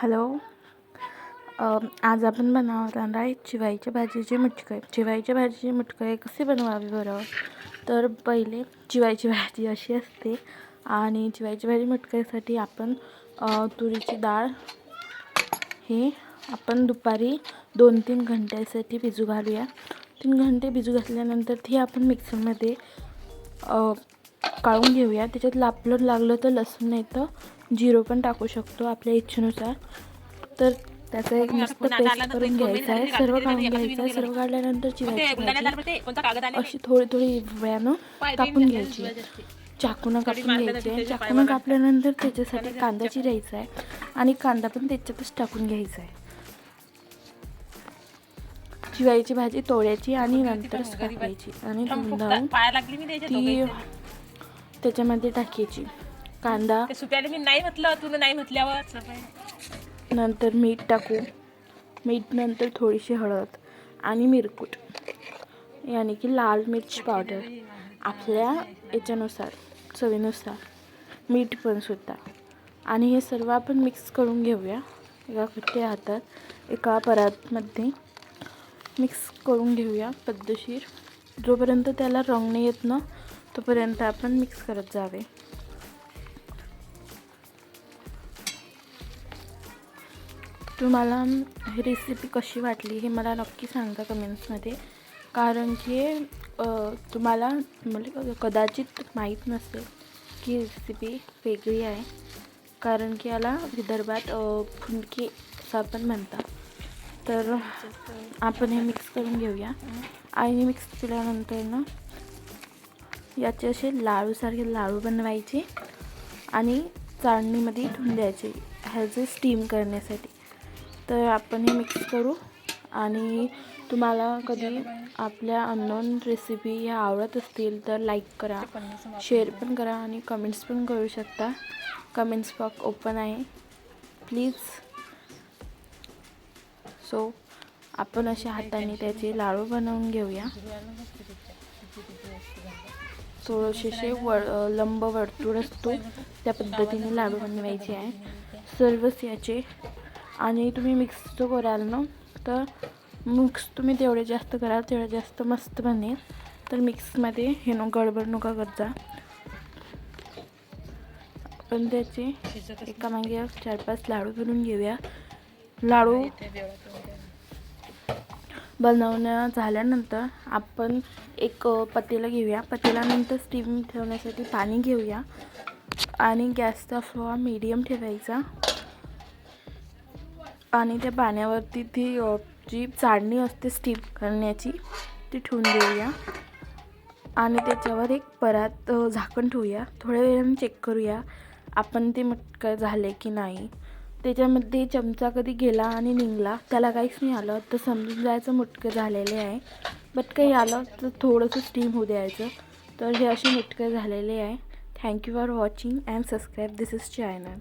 Hello. आज आपण बनवणार आहे चिवाईच्या भाजीचे मुटके. चिवाईच्या भाजीचे मुटके कसे बनवावे बरं? तर पहिले चिवाईची भाजी अशी असते आणि चिवाईची भाजी मुटक्यासाठी आपण तुरीची डाळ हे आपण दुपारी 2-3 घंट्यासाठी भिजू घालूया. 3 घंटे भिजू घातल्यानंतर ती आपण मिक्सरमध्ये काढून घेऊया. त्याच्यात आपलं लागलं तर लसूण नाही तर जिरं पण टाकू शकतो आपल्या इच्छेनुसार. तर त्याचा एक मस्त पेस्ट करून घ्यायचा आहे. सर्व काढून घ्यायचं आहे. सर्व काढल्यानंतर चिवायची भाजी अशी थोडी थोडी वेळानं कापून घ्यायची. चाकूनं कापून घ्यायची आहे. चाकूनं कापल्यानंतर त्याच्यासाठी कांदा चिरायचा आहे आणि कांदा पण त्याच्यातच टाकून घ्यायचा आहे. चिवाईची भाजी तोडायची आणि नंतरच कापायची आणि धुवून ती त्याच्यामध्ये टाकायची. कांदा मी नाही म्हटलं, तुला नाही म्हटल्यावर नंतर मीठ टाकू. मीठ नंतर थोडीशी हळद आणि मिरकूट यानी की लाल मिर्च पावडर आपल्या याच्यानुसार चवीनुसार मीठ पण सुद्धा. आणि हे सर्व आपण मिक्स करून घेऊया. एका हातात एका परातमध्ये मिक्स करून घेऊया पद्धतशीर. जोपर्यंत त्याला रंग नाही येत ना तोपर्यंत आपण मिक्स करत जावे. तुम्हाला ही रेसिपी कशी वाटली हे मला नक्की सांगा कमेंट्समध्ये. कारण की तुम्हाला कदाचित माहीत नसेल की रेसिपी वेगळी आहे. कारण की याला विदर्भात फुंडकी असं पण म्हणतात. तर आपण हे मिक्स करून घेऊया आणि मिक्स केल्यानंतर ना याचे असे लाडूसारखे लाडू बनवायचे आणि चाळणीमध्ये ठेवून द्यायचे ह्याचे स्टीम करण्यासाठी. तर आपण हे मिक्स करू. आणि तुम्हाला कधी आपल्या अननोन रेसिपी ह्या आवडत असतील तर लाईक करा, शेअर पण करा आणि कमेंट्स पण करू शकता. कमेंट्स बॉक्स ओपन आहे प्लीज. सो आपण अशा हाताने त्याचे लाडू बनवून घेऊया. थोडेसे लंब वर्तुळ असतो त्या पद्धतीने लाडू बनवायचे आहे सर्वच याचे. आणि तुम्ही मिक्स जो कराल ना तर मिक्स तुम्ही जेवढे जास्त कराल तेवढे जास्त मस्त बनेल. तर मिक्समध्ये हे गडबड नका करत जा. आपण त्याचे एकामागे 4-5 लाडू बनवून घेऊया. लाडू बनवणं झाल्यानंतर आपण एक पतीला घेऊया. पतील्यानंतर स्टीम ठेवण्यासाठी पाणी घेऊया आणि गॅसचा फ्लेम मीडियम ठेवायचा. आणि त्या पाण्यावरती ती जी चाळणी असते स्टीम करण्याची ती ठेवून देऊया आणि त्याच्यावर एक परात झाकण ठेवूया. थोड्या वेळाने चेक करूया आपण ते मटकं झाले की नाही. त्याच्यामध्ये चमचा कधी गेला आणि निघाला त्याला काहीच नाही आलं तर समजून जायचं मुटकं झालेले आहे. बट काही आलं तर थोडंसं स्टीम होऊ द्यायचं. तर हे असे मुटकं झालेले आहे. Thank you for watching and subscribe this is channel.